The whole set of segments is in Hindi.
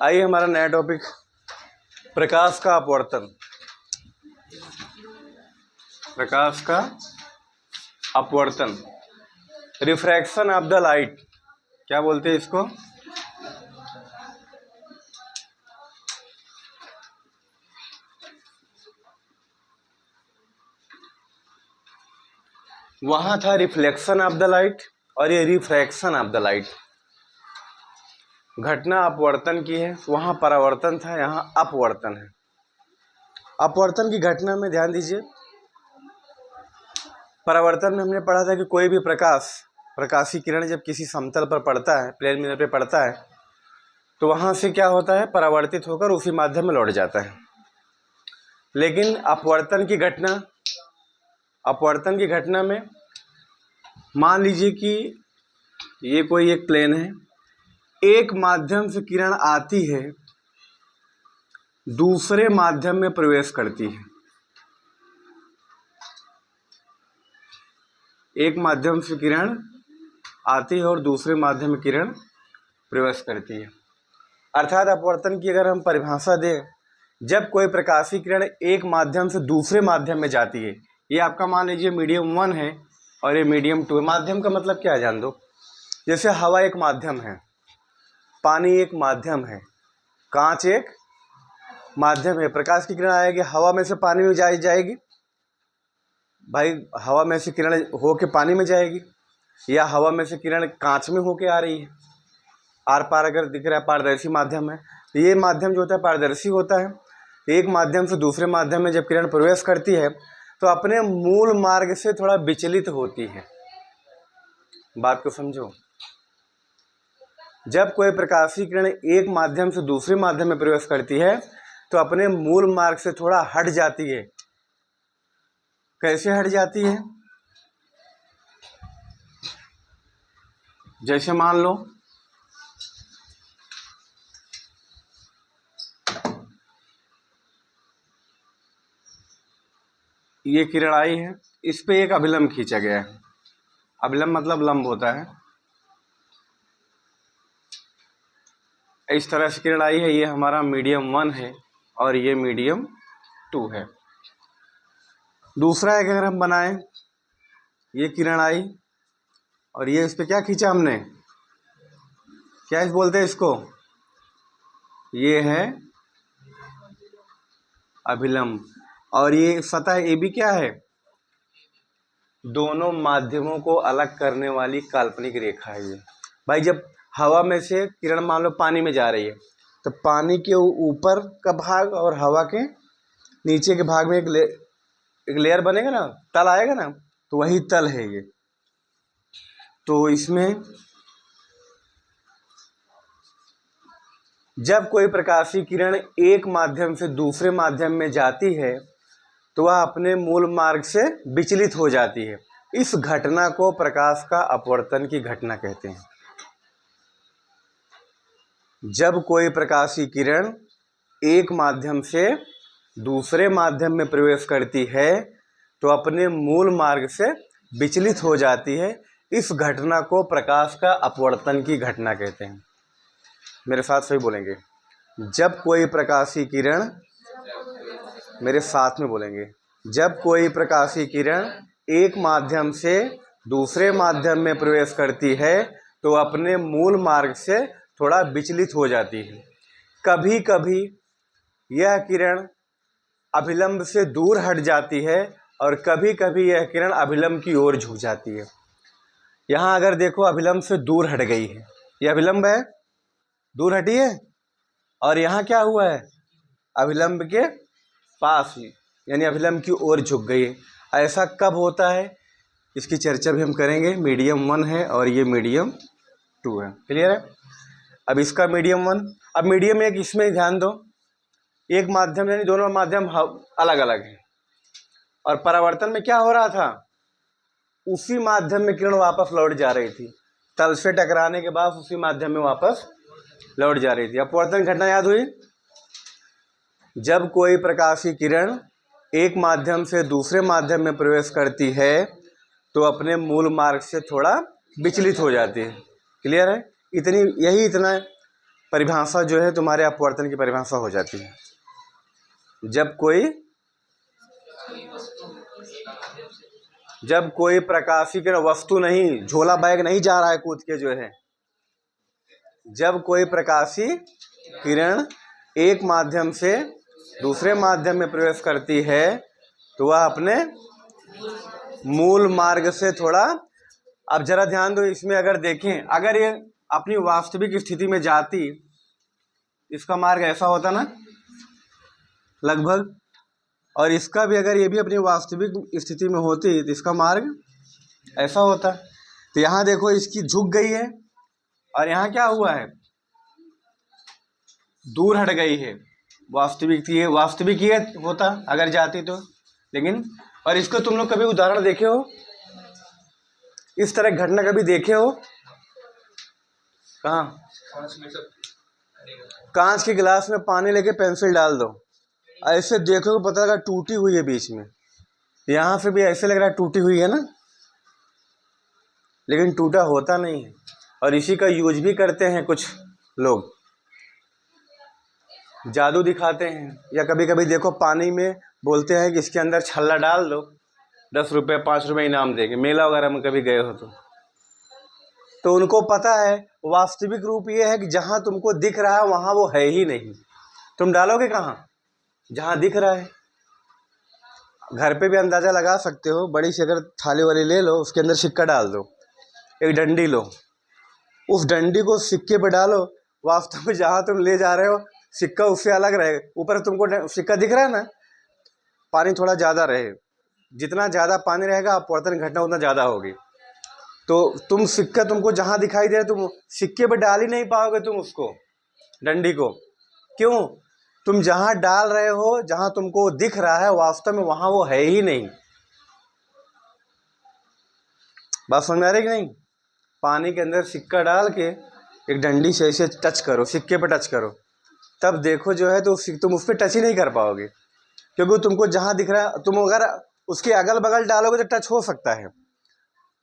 आइए हमारा नया टॉपिक प्रकाश का अपवर्तन। प्रकाश का अपवर्तन, रिफ्रैक्शन ऑफ द लाइट, क्या बोलते हैं इसको? वहां था रिफ्लेक्शन ऑफ द लाइट और ये रिफ्रैक्शन ऑफ द लाइट। घटना अपवर्तन की है, वहां परावर्तन था, यहाँ अपवर्तन है। अपवर्तन की घटना में ध्यान दीजिए, परावर्तन में हमने पढ़ा था कि कोई भी प्रकाशीय किरण जब किसी समतल पर पड़ता है, प्लेन मिरर पे पड़ता है, तो वहां से क्या होता है, परावर्तित होकर उसी माध्यम में लौट जाता है। लेकिन अपवर्तन की घटना में मान लीजिए कि ये कोई एक प्लेन है, एक माध्यम से किरण आती है, दूसरे माध्यम में प्रवेश करती है। एक माध्यम से किरण आती है और दूसरे माध्यम में किरण प्रवेश करती है। अर्थात अपवर्तन की अगर हम परिभाषा दें, जब कोई प्रकाशीय किरण एक माध्यम से दूसरे माध्यम में जाती है, ये आपका मान लीजिए मीडियम 1 है और ये मीडियम 2 है। माध्यम का मतलब क्या है जान दो। जैसे हवा एक माध्यम है, पानी एक माध्यम है, कांच एक माध्यम है। प्रकाश की किरण आएगी, हवा में से पानी में जाएगी भाई, हवा में से किरण होके पानी में जाएगी, या हवा में से किरण कांच में होके आ रही है। आर पार अगर दिख रहा है, पारदर्शी माध्यम है, तो ये माध्यम जो होता है पारदर्शी होता है। एक माध्यम से दूसरे माध्यम में जब किरण प्रवेश करती है तो अपने मूल मार्ग से थोड़ा विचलित होती है। बात को समझो, जब कोई प्रकाशीय किरण एक माध्यम से दूसरे माध्यम में प्रवेश करती है तो अपने मूल मार्ग से थोड़ा हट जाती है। कैसे हट जाती है? जैसे मान लो ये किरण आई है, इस पे एक अभिलंब खींचा गया है। अभिलंब मतलब लंब होता है। इस तरह से किरण आई है, ये हमारा मीडियम 1 है और ये मीडियम 2 है। दूसरा एक अगर हम बनाएं, ये किरण आई और ये इस पे क्या खींचा हमने, क्या बोलते हैं इसको, ये है अभिलंब। और ये सतह ए बी क्या है, दोनों माध्यमों को अलग करने वाली काल्पनिक रेखा है ये। भाई जब हवा में से किरण मान लो पानी में जा रही है, तो पानी के ऊपर का भाग और हवा के नीचे के भाग में एक लेयर बनेगा ना, तल आएगा ना, तो वही तल है ये। तो इसमें जब कोई प्रकाशीय किरण एक माध्यम से दूसरे माध्यम में जाती है तो वह अपने मूल मार्ग से विचलित हो जाती है। इस घटना को प्रकाश का अपवर्तन की घटना कहते हैं। जब कोई प्रकाशीय किरण एक माध्यम से दूसरे माध्यम में प्रवेश करती है तो अपने मूल मार्ग से विचलित हो जाती है। इस घटना को प्रकाश का अपवर्तन की घटना कहते हैं। मेरे साथ सही बोलेंगे, जब कोई प्रकाशीय किरण, मेरे साथ में बोलेंगे, जब कोई प्रकाशीय किरण एक माध्यम से दूसरे माध्यम में प्रवेश करती है तो अपने मूल मार्ग से थोड़ा विचलित हो जाती है। कभी कभी यह किरण अभिलंब से दूर हट जाती है और कभी कभी यह किरण अभिलंब की ओर झुक जाती है। यहाँ अगर देखो अभिलंब से दूर हट गई है, यह अभिलंब है, दूर हटी है, और यहाँ क्या हुआ है, अभिलंब के पास, यानी अभिलंब की ओर झुक गई है। ऐसा कब होता है, इसकी चर्चा भी हम करेंगे। मीडियम 1 है और ये मीडियम 2 है। क्लियर है? अब इसका मीडियम 1, अब मीडियम 1, इसमें ध्यान दो, एक माध्यम यानी दोनों माध्यम अलग अलग हैं, और परावर्तन में क्या हो रहा था, उसी माध्यम में किरण वापस लौट जा रही थी। तल से टकराने के बाद उसी माध्यम में वापस लौट जा रही थी। अपवर्तन घटना याद हुई? जब कोई प्रकाशीय किरण एक माध्यम से दूसरे माध्यम में प्रवेश करती है तो अपने मूल मार्ग से थोड़ा विचलित हो जाती है। क्लियर है? इतना परिभाषा जो है तुम्हारे अपवर्तन की परिभाषा हो जाती है। जब कोई प्रकाशीय किरण, वस्तु नहीं, झोला बैग नहीं जा रहा है कूद के जो है, जब कोई प्रकाशीय किरण एक माध्यम से दूसरे माध्यम में प्रवेश करती है तो वह अपने मूल मार्ग से थोड़ा, अब जरा ध्यान दो इसमें, अगर देखें, अगर ये अपनी वास्तविक स्थिति में जाती, इसका मार्ग ऐसा होता ना लगभग, और इसका भी अगर ये भी अपनी वास्तविक स्थिति में होती तो इसका मार्ग ऐसा होता। तो यहाँ देखो इसकी झुक गई है और यहाँ क्या हुआ है, दूर हट गई है। वास्तविक ये होता अगर जाती तो, लेकिन, और इसको तुम लोग कभी उदाहरण देखे हो, इस तरह घटना कभी देखे हो कहाँ? कांच के गिलास में पानी लेके पेंसिल डाल दो, ऐसे देखो पता लगा टूटी हुई है बीच में, यहाँ से भी ऐसे लग रहा है टूटी हुई है ना, लेकिन टूटा होता नहीं है। और इसी का यूज भी करते हैं कुछ लोग, जादू दिखाते हैं, या कभी कभी देखो पानी में बोलते हैं कि इसके अंदर छल्ला डाल दो, 10 रुपये 5 रुपये इनाम देंगे, मेला वगैरह में कभी गए हो तो उनको पता है वास्तविक रूप ये है कि जहाँ तुमको दिख रहा है वहाँ वो है ही नहीं, तुम डालोगे कहाँ? जहाँ दिख रहा है। घर पे भी अंदाज़ा लगा सकते हो, बड़ी सी अगर थाली वाली ले लो, उसके अंदर सिक्का डाल दो, एक डंडी लो, उस डंडी को सिक्के पे डालो, वास्तव में जहाँ तुम ले जा रहे हो सिक्का उससे अलग रहे, ऊपर तुमको सिक्का दिख रहा है ना, पानी थोड़ा ज़्यादा रहे, जितना ज़्यादा पानी रहेगा अपवर्तन घटना उतना ज़्यादा होगी। तो तुम सिक्का तुमको जहाँ दिखाई दे रहा है तुम सिक्के पे डाल ही नहीं पाओगे तुम उसको, डंडी को। क्यों? तुम जहाँ डाल रहे हो, जहाँ तुमको दिख रहा है, वास्तव में वहाँ वो है ही नहीं। बात समझ आ रही कि नहीं? पानी के अंदर सिक्का डाल के एक डंडी से ऐसे टच करो, सिक्के पे टच करो, तब देखो जो है तो तुम उस पर टच ही नहीं कर पाओगे, क्योंकि तुमको जहाँ दिख रहा है, तुम अगर उसके अगल बगल डालोगे तो टच हो सकता है,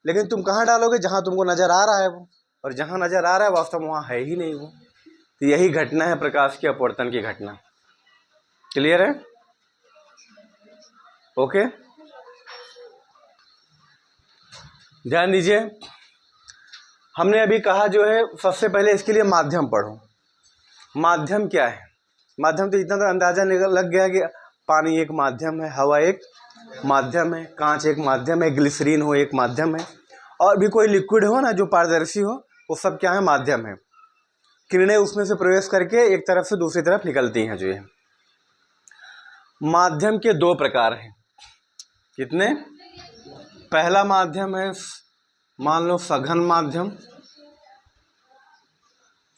लेकिन तुम कहाँ डालोगे? जहाँ तुमको नज़र आ रहा है वो, और जहाँ नज़र आ रहा है वास्तव में वहाँ है ही नहीं वो। तो यही घटना है प्रकाश के अपवर्तन की घटना। क्लियर है? ओके, ध्यान दीजिए। हमने अभी कहा जो है, सबसे पहले इसके लिए माध्यम पढ़ो। माध्यम क्या है? माध्यम तो इतना तो अंदाजा लग गया कि पानी एक माध्यम है, हवा एक माध्यम है, कांच एक माध्यम है, ग्लिसरीन हो एक माध्यम है, और भी कोई लिक्विड हो ना जो पारदर्शी हो, वो सब क्या है? माध्यम है। किरणें उसमें से प्रवेश करके एक तरफ से दूसरी तरफ निकलती हैं। जो है माध्यम के 2 प्रकार हैं। कितने? पहला माध्यम है, मान लो सघन माध्यम,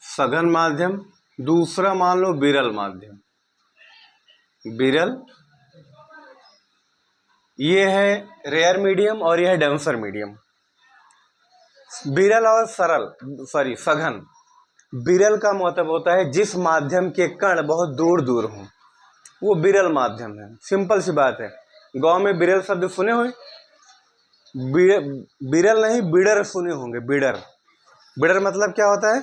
सघन माध्यम। दूसरा मान लो विरल माध्यम। विरल ये है रेयर मीडियम और ये है डेंसर मीडियम। विरल और सघन। विरल का मतलब होता है जिस माध्यम के कण बहुत दूर दूर हों, वो विरल माध्यम है। सिंपल सी बात है। गांव में विरल शब्द सुने हुए? विरल नहीं, बिडर सुने होंगे। बिडर, बिडर मतलब क्या होता है?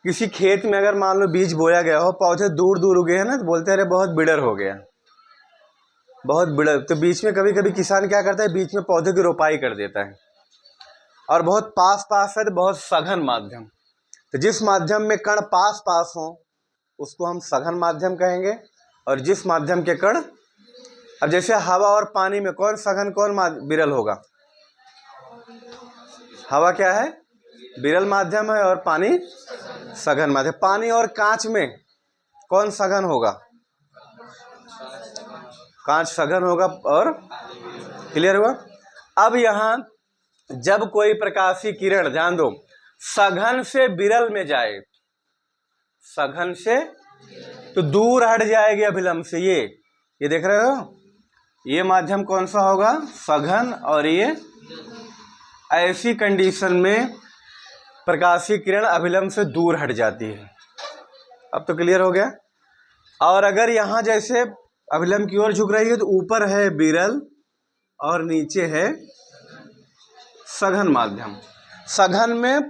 किसी खेत में अगर मान लो बीज बोया गया हो, पौधे दूर दूर उगे हैं ना, तो बोलते हैं अरे बहुत बिडर हो गया, बहुत बिडर। तो बीच में कभी कभी किसान क्या करता है, बीच में पौधे की रोपाई कर देता है। और बहुत पास पास है तो बहुत सघन माध्यम। तो जिस माध्यम में कण पास पास हो उसको हम सघन माध्यम कहेंगे। और जिस माध्यम के कण, अब जैसे हवा और पानी में कौन सघन कौन विरल होगा? हवा क्या है? विरल माध्यम है, और पानी सघन माध्यम। पानी और कांच में कौन सघन होगा? कांच सघन होगा। और क्लियर हुआ? अब यहाँ जब कोई प्रकाशीय किरण, ध्यान दो, सघन से विरल में जाए, सघन से तो दूर हट जाएगी अभिलंब से। ये देख रहे हो, ये माध्यम कौन सा होगा? सघन। और ये ऐसी कंडीशन में प्रकाशीय किरण अभिलंब से दूर हट जाती है। अब तो क्लियर हो गया। और अगर यहाँ जैसे अभिलंब की ओर झुक रही है तो ऊपर है विरल और नीचे है सघन माध्यम। सघन में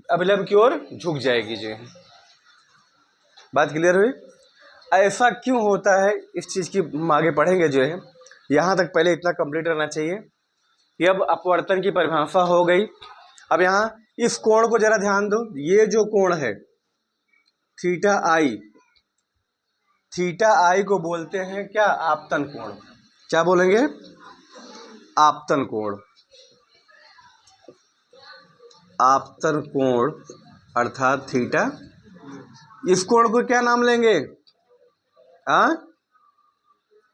अभिलंब की ओर झुक जाएगी जी। बात क्लियर हुई? ऐसा क्यों होता है इस चीज़ की हम आगे पढ़ेंगे जो है। यहाँ तक पहले इतना कंप्लीट रहना चाहिए कि अब अपवर्तन की परिभाषा हो गई। अब यहाँ इस कोण को जरा ध्यान दो, ये जो कोण है थीटा आई, थीटा आई को बोलते हैं क्या? आपतन कोण। क्या बोलेंगे? आपतन कोण। आपतन कोण अर्थात थीटा। इस कोण को क्या नाम लेंगे?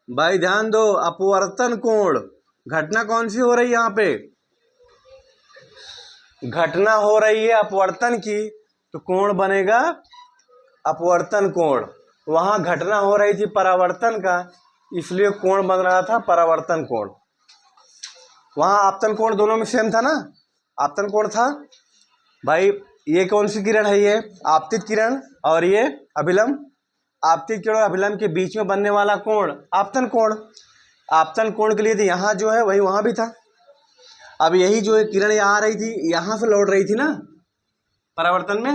भाई ध्यान दो, अपवर्तन कोण। घटना कौन सी हो रही है यहाँ पे? घटना हो रही है अपवर्तन की, तो कोण बनेगा अपवर्तन कोण। वहां घटना हो रही थी परावर्तन का, इसलिए कोण बन रहा था परावर्तन कोण। वहां आपतन कोण दोनों में सेम था ना, आपतन कोण था। भाई ये कौन सी किरण है? ये आपतित किरण, और ये अभिलंब। आपतित किरण और अभिलंब के बीच में बनने वाला कोण आपतन कोण। आपतन कोण के लिए तो यहाँ जो है वही वहां भी था। अब यही जो है किरण यहाँ आ रही थी, यहाँ से लौट रही थी ना परावर्तन में।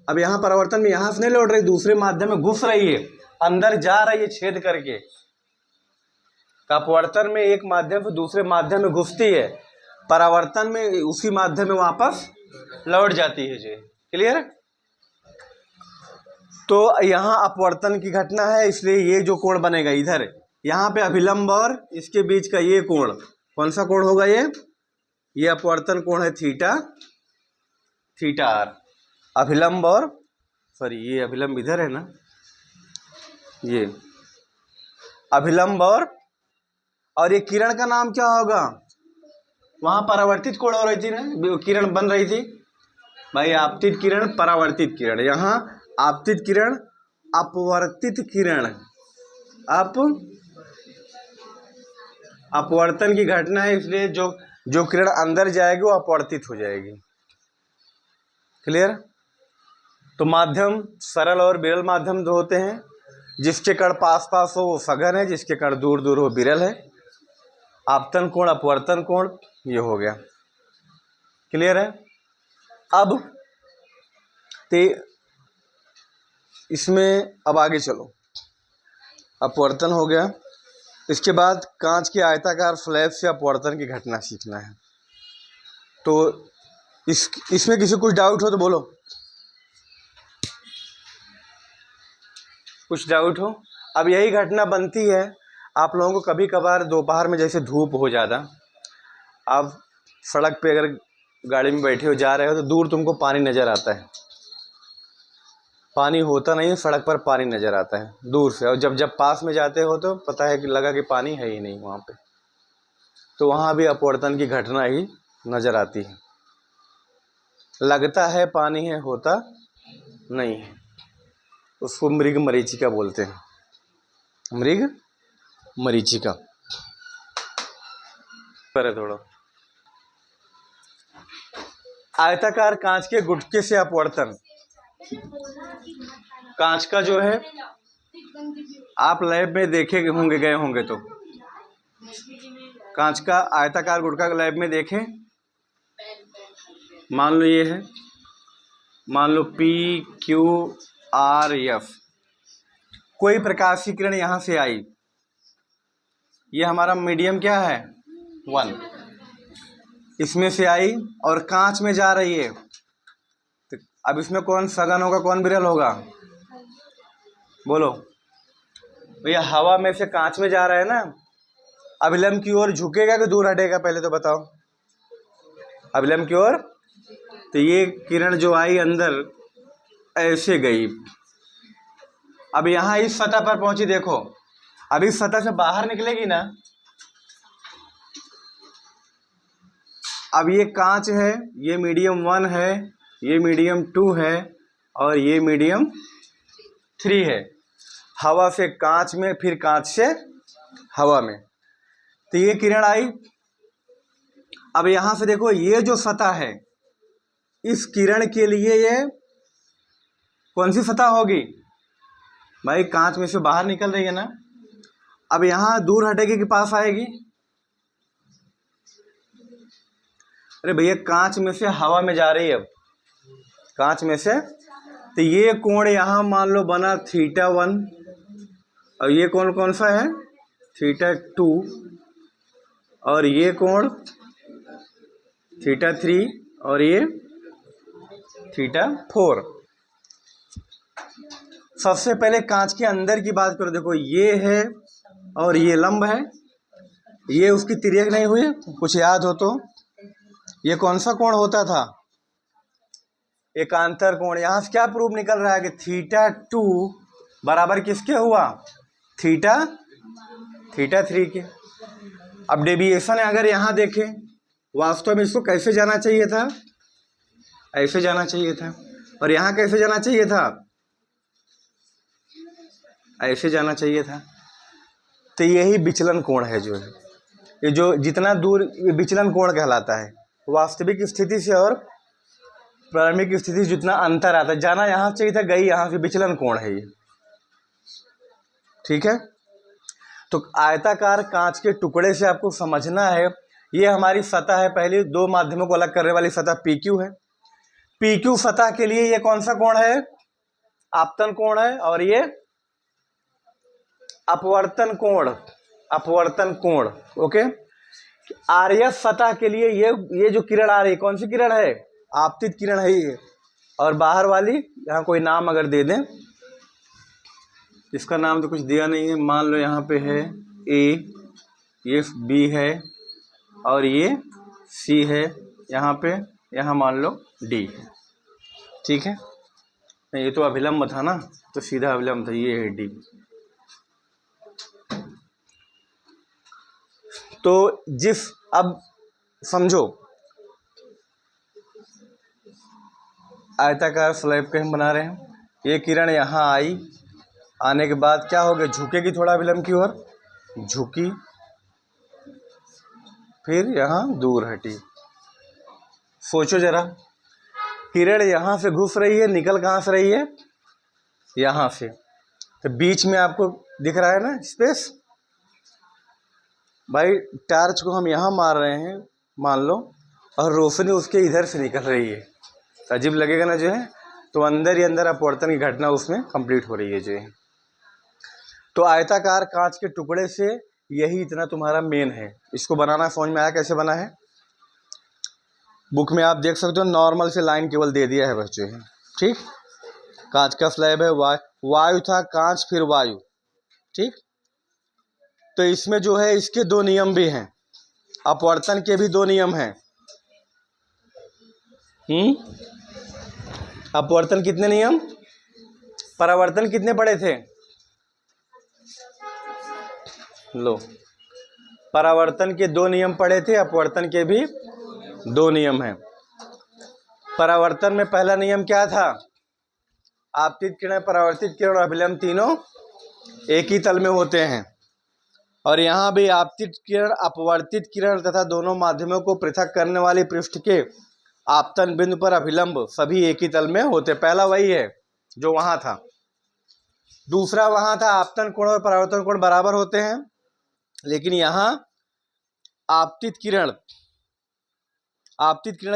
अब यहाँ परावर्तन में यहाँ से नहीं लौट रही, दूसरे माध्यम में घुस रही है, अंदर जा रही है छेद करके। अपवर्तन में एक माध्यम से दूसरे माध्यम में घुसती है, परावर्तन में उसी माध्यम में वापस लौट जाती है जी। क्लियर? तो यहाँ अपवर्तन की घटना है, इसलिए ये जो कोण बनेगा इधर, यहाँ पे अभिलंब और इसके बीच का ये कोण, कौन सा कोण होगा? ये अपवर्तन कोण है थीटा, थीटा आर। अभिलंब और ये अभिलंब इधर है ना, ये अभिलंब और ये किरण का नाम क्या होगा? वहां परावर्तित कोण हो रही थी ना, किरण बन रही थी भाई, आपतित किरण परावर्तित किरण। यहाँ आपतित किरण अपवर्तित किरण, अपवर्तन की घटना है, इसलिए जो किरण अंदर जाएगी वो अपवर्तित हो जाएगी। क्लियर? तो माध्यम सरल और विरल माध्यम दो होते हैं। जिसके कण पास पास हो वो सघन है, जिसके कण दूर दूर हो विरल है। आपतन कोण अपवर्तन कोण ये हो गया। क्लियर है? अब इसमें अब आगे चलो, अपवर्तन हो गया। इसके बाद कांच के आयताकार स्लैब से अपवर्तन की घटना सीखना है। तो इसमें किसी कुछ डाउट हो तो बोलो, कुछ डाउट हो? अब यही घटना बनती है आप लोगों को कभी कभार दोपहर में, जैसे धूप हो ज़्यादा, आप सड़क पे अगर गाड़ी में बैठे हो जा रहे हो तो दूर तुमको पानी नज़र आता है। पानी होता नहीं है, सड़क पर पानी नज़र आता है दूर से, और जब पास में जाते हो तो पता है कि लगा कि पानी है ही नहीं वहाँ पे। तो वहाँ भी अपवर्तन की घटना ही नज़र आती है। लगता है पानी है, होता नहीं है। उसको मृग मरीचिका बोलते हैं, मृग मरीचिका। करे थोड़ा। आयताकार कांच के गुटके से अपवर्तन। कांच का जो है, आप लैब में देखे होंगे, गए होंगे तो कांच का आयताकार गुटका लैब में देखें। मान लो ये है, मान लो PQRF, कोई प्रकाश की किरण यहाँ से आई, ये हमारा मीडियम क्या है 1, इसमें से आई और कांच में जा रही है। तो अब इसमें कौन सघन होगा, कौन विरल होगा? बोलो भैया। हवा में से कांच में जा रहा है ना, अभिलंब की ओर झुकेगा कि दूर हटेगा? पहले तो बताओ। अभिलंब की ओर। तो ये किरण जो आई अंदर ऐसे गई, अब यहाँ इस सतह पर पहुंची, देखो अब इस सतह से बाहर निकलेगी ना। अब ये कांच है, ये मीडियम 1 है, ये मीडियम 2 है और ये मीडियम 3 है। हवा से कांच में, फिर कांच से हवा में, तो ये किरण आई। अब यहां से देखो, ये जो सतह है, इस किरण के लिए ये कौन सी सतह होगी भाई? कांच में से बाहर निकल रही है ना। अब यहां दूर हटेगी कि पास आएगी? अरे भैया, कांच में से हवा में जा रही है। अब कांच में से। तो ये कोण यहाँ मान लो बना θ1 और ये कोण कौन सा है θ2 और ये कोण θ3 और ये θ4। सबसे पहले कांच के अंदर की बात करो, देखो ये है और ये लंब है, ये उसकी तिर्यक नहीं हुई, कुछ याद हो तो। ये कौन सा कोण होता था, एकांतर कोण। यहां से क्या प्रूफ निकल रहा है कि θ2 बराबर किसके हुआ, θ3 के। अब डेविएशन अगर यहां देखें, वास्तव में इसको कैसे जाना चाहिए था, ऐसे जाना चाहिए था, और यहां कैसे जाना चाहिए था, ऐसे जाना चाहिए था। तो यही विचलन कोण है जो है, ये जो जितना दूर ये विचलन कोण कहलाता है। वास्तविक स्थिति से और प्रारंभिक स्थिति से जितना अंतर आता है, जाना यहाँ चाहिए था, गई यहाँ से, विचलन कोण है ये। ठीक है, तो आयताकार कांच के टुकड़े से आपको समझना है, ये हमारी सतह है, पहली दो माध्यमों को अलग करने वाली सतह PQ है। PQ सतह के लिए ये कौन सा कोण है, आपतन कोण है, और ये अपवर्तन कोण, अपवर्तन कोण। ओके, RS सतह के लिए ये जो किरण आ रही है, कौन सी किरण है, आपतित किरण है ये। और बाहर वाली यहाँ कोई नाम अगर दे दें, इसका नाम तो कुछ दिया नहीं है, मान लो यहाँ पे है A, ये B है और ये C है, यहाँ पे, यहाँ मान लो D है। ठीक है, नहीं ये तो अभिलंब था ना, तो सीधा अभिलंब था, ये है D। तो अब समझो, आयताकार स्लैब के हम बना रहे हैं, ये किरण यहाँ आई, आने के बाद क्या हो गया, झुकेगी थोड़ा अभिलंब की ओर, झुकी, फिर यहाँ दूर हटी। सोचो जरा, किरण यहाँ से घुस रही है, निकल कहाँ से रही है, यहाँ से, तो बीच में आपको दिख रहा है ना स्पेस। भाई टार्च को हम यहाँ मार रहे हैं मान लो, और रोशनी उसके इधर से निकल रही है, अजीब लगेगा ना जो है। तो अंदर ही अंदर अपवर्तन की घटना उसमें कंप्लीट हो रही है जो है। तो आयताकार कांच के टुकड़े से यही इतना तुम्हारा मेन है। इसको बनाना समझ में आया कैसे बना है, बुक में आप देख सकते हो, नॉर्मल से लाइन केवल दे दिया है बस जो है। ठीक, कांच का स्लैब है, वायु था, कांच फिर वायु। ठीक, तो इसमें जो है इसके दो नियम भी हैं, अपवर्तन के भी दो नियम हैं। अपवर्तन कितने नियम, परावर्तन कितने पड़े थे, लो, परावर्तन के दो नियम पड़े थे, अपवर्तन के भी दो नियम हैं। परावर्तन में पहला नियम क्या था, आपतित किरण, परावर्तित किरण और अभिलंब तीनों एक ही तल में होते हैं। और यहाँ भी आपतित किरण, अपवर्तित किरण तथा दोनों माध्यमों को पृथक करने वाली पृष्ठ के आपतन बिंदु पर अभिलंब सभी एक ही तल में होते। पहला वही है जो वहां था, दूसरा वहां था आपतन कोण और परावर्तन कोण बराबर होते हैं, लेकिन यहाँ आपतित किरण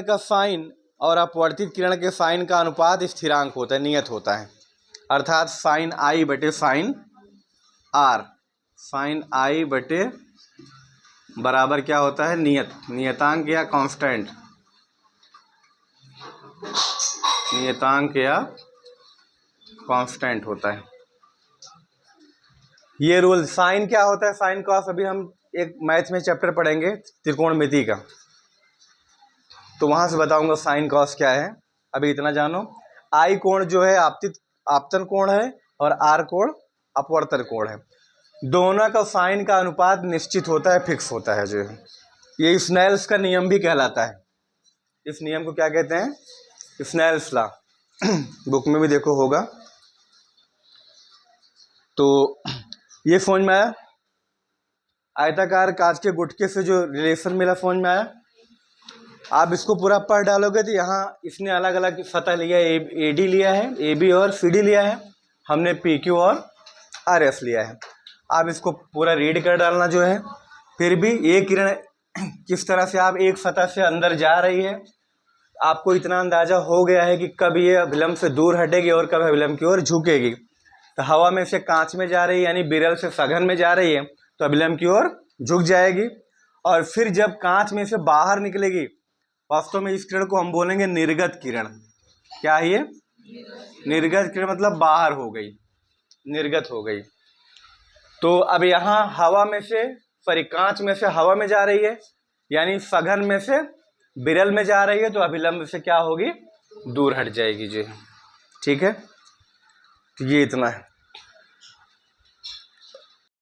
का साइन और अपवर्तित किरण के साइन का अनुपात स्थिरांक होता है, नियत होता है। अर्थात साइन I बटे साइन R, साइन I बटे बराबर क्या होता है, नियतांक या कांस्टेंट, नियतांक या कांस्टेंट होता है। ये रूल, साइन क्या होता है, साइन कॉस, अभी हम एक मैथ में चैप्टर पढ़ेंगे त्रिकोणमिति का, तो वहां से बताऊंगा साइन कॉस क्या है। अभी इतना जानो, I कोण जो है आपतन कोण है और R कोण अपवर्तन कोण है। दोनों का साइन का अनुपात निश्चित होता है, फिक्स होता है जो है। ये स्नेल्स का नियम भी कहलाता है। इस नियम को क्या कहते हैं, स्नेल्स लॉ। बुक में भी देखो होगा। तो ये समझ में आया, आयताकार कांच के गुटके से जो रिलेशन मिला समझ में आया। आप इसको पूरा पढ़ डालोगे तो यहाँ इसने अलग अलग सतह लिया है, AD लिया है, AB और CD लिया है, हमने PQ और RS लिया है। आप इसको पूरा रीड कर डालना जो है। फिर भी ये किरण किस तरह से आप एक सतह से अंदर जा रही है, आपको इतना अंदाज़ा हो गया है कि कब ये अभिलंब से दूर हटेगी और कब अभिलंब की ओर झुकेगी। तो हवा में से कांच में जा रही है यानी बिरल से सघन में जा रही है तो अभिलंब की ओर झुक जाएगी। और फिर जब कांच में से बाहर निकलेगी, वास्तव में इस किरण को हम बोलेंगे निर्गत किरण। क्या है ये? निर्गत किरण, मतलब बाहर हो गई, निर्गत हो गई। तो अब यहाँ हवा में से कांच में से हवा में जा रही है यानी सघन में से बिरल में जा रही है तो अभिलंब से क्या होगी? दूर हट जाएगी जी। ठीक है, तो ये इतना है।